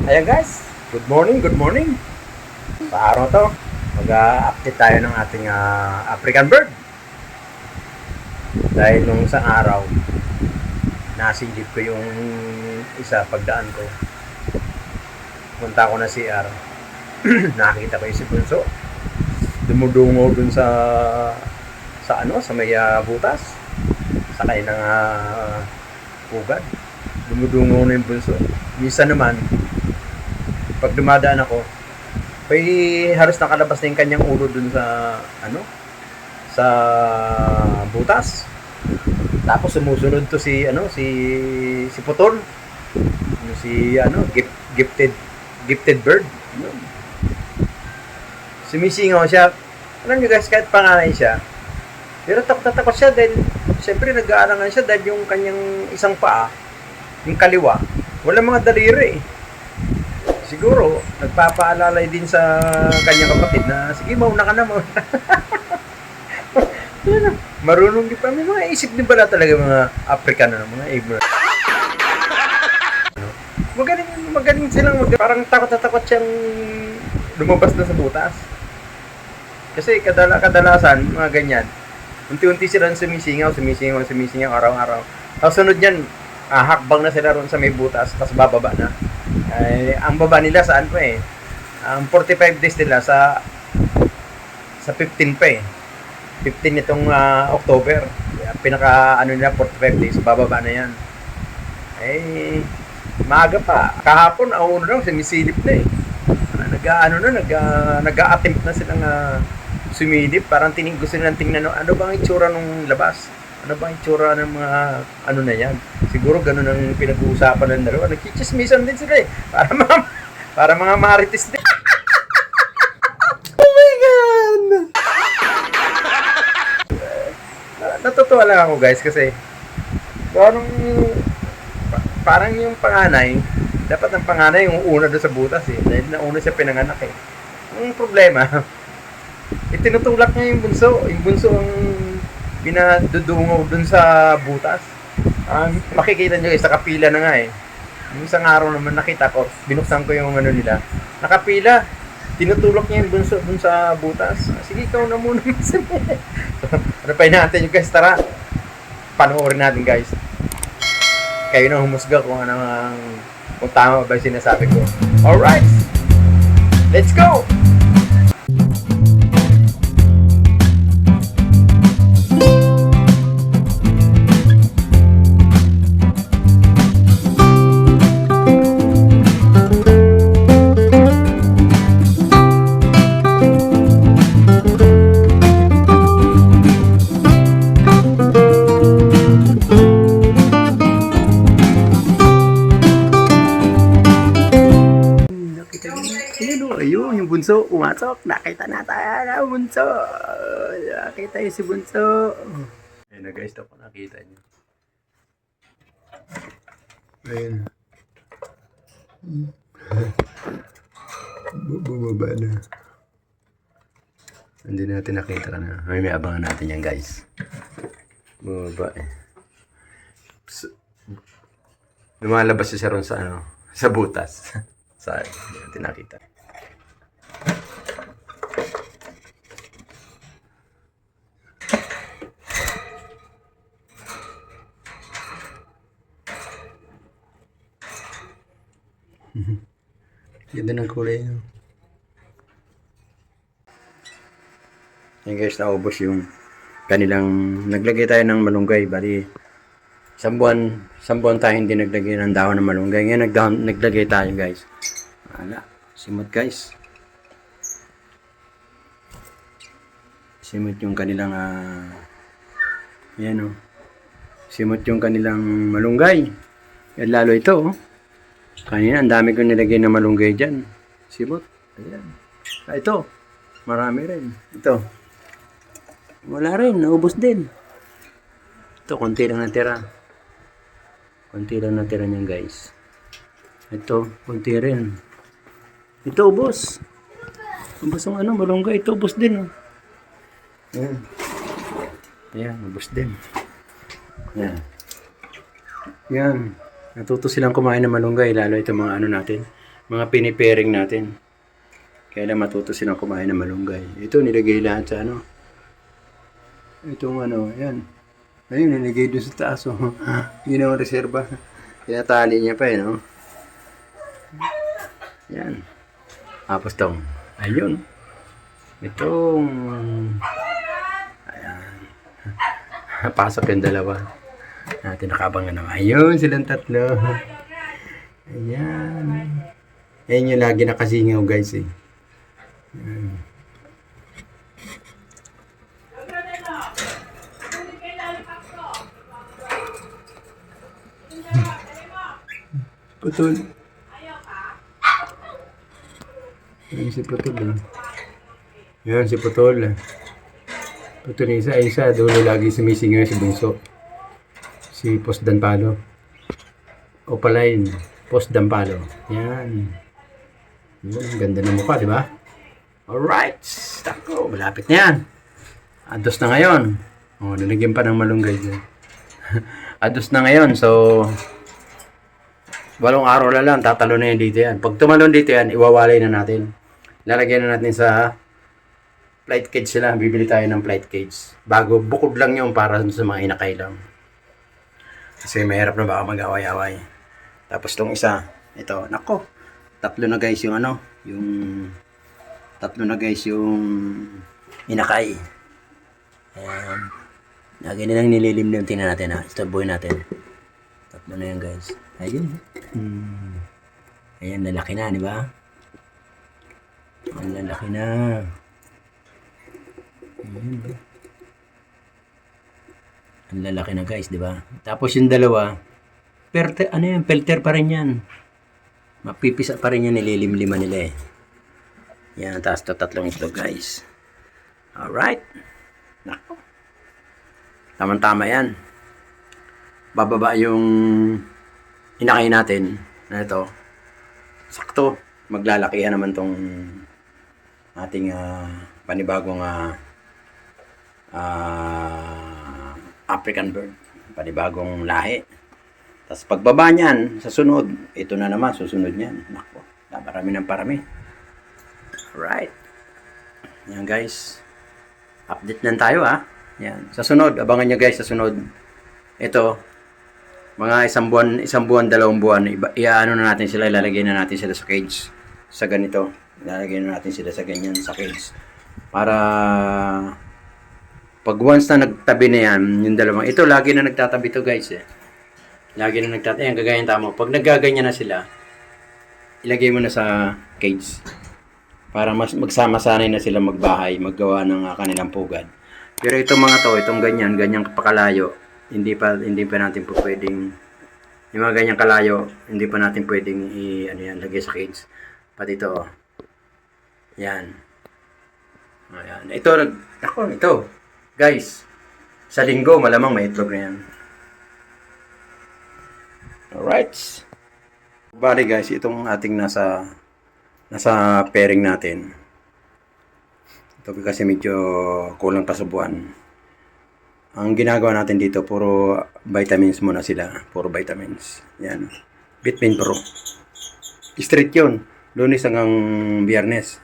Ayan guys, good morning, good morning. Sa araw to, mag-update tayo ng ating African bird. Dahil nung isang araw, nasilip ko yung isa pagdaan ko. Punta ko na CR. Nakita ko yung si Bunso. Dumudungo dun sa may butas. Sa kailang pugad. Dumudungo na yung Bunso. Minsan naman, pag dumadaan ako, halos nakalabas na yung kanyang ulo dun sa butas. Tapos sumusunod to si Putol. Gifted bird. Sumisingaw siya. Alam niyo guys, kahit panganay siya, pero takot siya dahil siyempre nag-aalangan siya dahil yung kanyang isang paa, yung kaliwa, wala mga daliri. Siguro, nagpapaalalay din sa kanyang kapatid na, sige, mauna ka na, mauna. Marunong din pa. May mga isip din pala talaga mga Africano, mga ignorant. Magaling silang parang takot siyang lumabas na sa butas. Kasi kadalasan, mga ganyan, unti-unti silang sumisingaw araw-araw. Tapos sunod yan, hakbang na sila ron sa may butas, tapos bababa na. Ang baba nila saan pa ang 45 days nila sa 15 pa 15 nitong October. Pinaka nila 45 days, bababa na yan. Maaga pa. Kahapon, lang, sumisilip na nag-a-attempt na silang sumilip. Parang gusto nilang tingnan, ano bang itsura nung labas? Ano bang itsura ng mga na yan? Siguro ganun ang pinag-uusapan ng dalawa. Nagchichismisan din sila para mga marites din. Oh my God! Natutuwa lang ako guys kasi parang yung panganay, dapat ang panganay yung una doon sa butas dahil nauna siya pinanganak Ang problema, itinutulak niya yung bunso. Yung bunso ang pinadudungaw dun sa butas. Makikita nyo guys, nakapila na nga Yung isang araw naman nakita ko, binuksan ko yung nila. Nakapila, tinutulak niya yung bunso dun sa butas. Sige, ikaw na muna. So, ano pa natin yung guys, tara. Panoorin natin guys. Kayo na humusga kung kung tama ba yung sinasabi ko. Alright! Let's go! Ayun, yung bunso, umasok. Nakita na tayo na bunso. Nakita yung si bunso. Ayun na guys, ito po nakita nyo. Ayun. Bumaba na. Hindi natin nakita ka na. May abangan natin yan guys. Bumaba lumalabas siya ron sa butas. Hindi natin nakita. Ganda ng kulay Yan guys, naubos yung kanilang naglagay tayo ng malunggay. Bali, isang buwan tayo hindi naglagay ng dahon ng malunggay. Ngayon naglagay tayo guys. Simot guys. Simot yung kanilang simot yung kanilang malunggay. Yan lalo ito Kanina, ang dami ko nilagay na malunggay dyan. Simot. Ayan. Ito. Marami rin. Ito. Wala rin. Naubos din. Ito, konti lang natira. Konti lang natira niyan, guys. Ito, konti rin. Ito, ubos. Ubos ang malunggay. Ito, ubos din. Ayan. Ayan, ubos din. Ayan. Yan. Natuto silang kumain ng malunggay, lalo itong mga natin. Mga pinipiring natin. Kailan matuto silang kumain ng malunggay. Ito, nilagay lahat sa ano. Itong ano, yan. Ayun, nilagay doon sa taas. Oh. Ginawang reserba. Tinatali niya pa eh, no? Yan. Tapos tong, ayun. Itong, ayan. Pasok yung dalawa. Natin nakabangan naman. Ayun, silang tatlo. Ayan. Ayan yung lagi nakasingaw, guys, eh. Ayan. Putol. Ayan si Putol, eh. Ayan si Putol. Putol isa, dulo lagi sumisingaw si Bunso. Si Post Danpalo. Opaline. Post Danpalo. Yan. Yan, ang ganda ng mukha, di ba? Alright. Tako, malapit na yan. Ados na ngayon. Oh, nalagyan pa ng malunggay dyan. Ados na ngayon, so 8 araw na lang, tatalo na yan dito yan. Pag tumalon dito yan, iwawalay na natin. Lalagyan na natin sa flight cage sila. Bibili tayo ng flight cage. Bago, bukod lang yung para sa mga inakay lang. Kasi mahirap na baka mag-away-away. Tapos tong isa, ito, nako. Tatlo na guys yung ano, inakay. Ayan. Lagi nilang nililimlim. Tingnan natin ha. Istorbohin natin. Tatlo na yan guys. Ayun. Ayan, lalaki na, di ba? Ang lalaki na. Ayan. Ang lalaki na guys, di ba? Tapos yung dalawa, filter pa rin yan. Mapipisa pa rin yan, nililimliman nila eh. Yan, taas to tatlong ito guys. Alright. Nako. Tama-tama yan. Bababa yung inakay natin. Na ito. Sakto. Maglalakihan naman tong ating panibagong African bird. Panibagong lahi. Tapos pagbaba niyan, sa sunod, ito na naman, susunod niyan. Nako, parami ng parami. Alright. Yan guys. Update lang tayo ha. Yan. Sa sunod, abangan nyo guys sa sunod. Ito, mga isang buwan, 2 buwan, iaano na natin sila, ilalagay na natin sila sa cage. Sa ganito. Ilalagay na natin sila sa ganyan, sa cage. Para pag once na nagtabi na yan, yung dalawang, ito lagi na nagtatabi to guys eh. Lagi na nagtatabi, yan kagaya tamo. Pag naggaganyan na sila, ilagay mo na sa cage. Para mas magsama-sanay na sila magbahay, maggawa ng kanilang pugad. Pero itong mga to, itong ganyang pakalayo, hindi pa natin po pwedeng, yung mga ganyang kalayo, hindi pa natin pwedeng lagay sa cage. Pati ito, oh. Yan. Ayan. Ito. Guys, sa linggo, malamang may itlog na yan. Alright. Bali guys, itong ating nasa pairing natin. Ito kasi medyo kulang pa sa buwan. Ang ginagawa natin dito, puro vitamins muna sila. Puro vitamins. Yan. Vitamin Pro. Straight yun. Lunes hanggang Biyernes.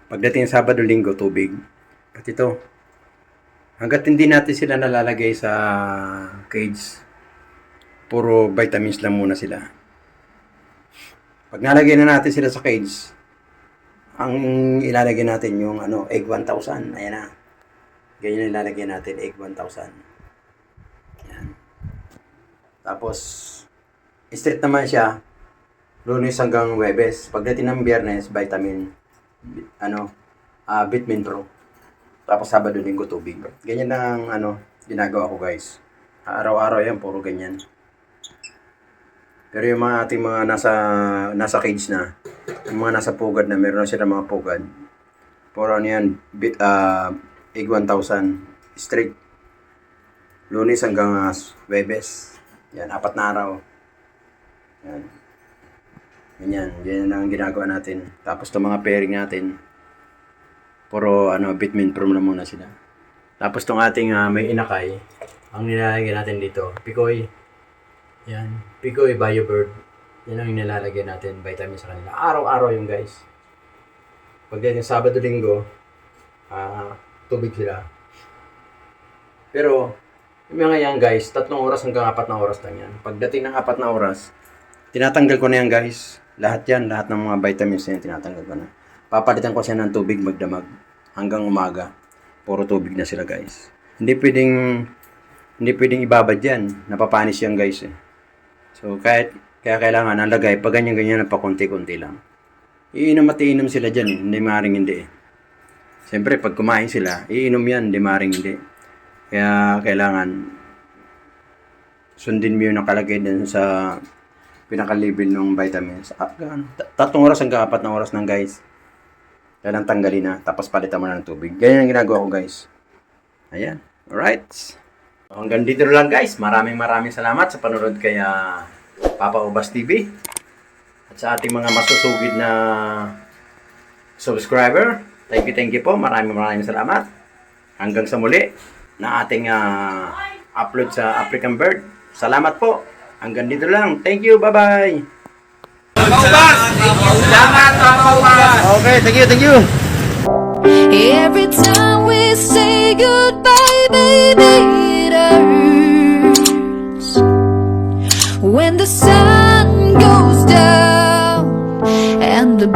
Pagdating Sabado, Linggo, tubig. Pati ito. Hanggat hindi natin sila nalalagay sa cage, puro vitamins lang muna sila. Pag nalagay na natin sila sa cage, ang ilalagay natin yung egg 1000. Ayan na. Ganyan ilalagay natin, egg 1000. Ayan. Tapos, straight naman siya, Lunes hanggang Huwebes. Pagdating ng Biyernes, vitamin Pro. Tapos Sabado, Linggo, tubig. Ganyan lang ginagawa ko guys. Araw-araw yan, puro ganyan. Pero yung mga ating mga nasa cage na, yung mga nasa pugad na, meron na sila mga pugad. Puro yan, egg 1000, straight. Lunes hanggang Huwebes. Yan, 4 na araw. Yan. Ganyan ang ginagawa natin. Tapos itong mga pairing natin, puro vitamin Pro na muna sila. Tapos itong ating may inakay, ang nilalagay natin dito, Picoy. Yan, Picoy Biobird. Yan ang nilalagay natin, vitamin sa kanila. Araw-araw yung guys. Pagdating Sabado, Linggo, tubig sila. Pero, yung mga yan guys, 3 oras hanggang 4 na oras lang yan. Pagdating ng 4 na oras, tinatanggal ko na yan guys. Lahat yan, lahat ng mga vitamins na yan, tinatanggal ko na. Papalitan ko siya ng tubig magdamag hanggang umaga. Puro tubig na sila guys. Hindi pwedeng ibabad yan. Napapanis yan guys eh. So, kaya kailangan nalagay, pag ganyan-ganyan na pa konti-konti lang. Iinom at iinom sila dyan eh. Hindi maaaring hindi eh. Siyempre, pag kumain sila, iinom yan, hindi maaaring hindi. Kaya kailangan sundin mo yung nakalagay din sa pinaka-level ng vitamins. 3 oras hanggang 4 na oras ng guys. Kailangan tanggalin na, tapos palitan mo na ng tubig. Ganyan ang ginagawa ko guys. Ayan. Alright. Hanggang dito lang guys. Maraming salamat sa panonood kay Papa Ubas TV. At sa ating mga masusugid na subscriber. Thank you po. Maraming salamat. Hanggang sa muli na ating upload sa African Bird. Salamat po. Hanggang dito lang. Thank you. Bye-bye. Salamat, Papa Ubas! Okay, thank you. Every time we say goodbye, baby, it hurts. When the sun goes down and the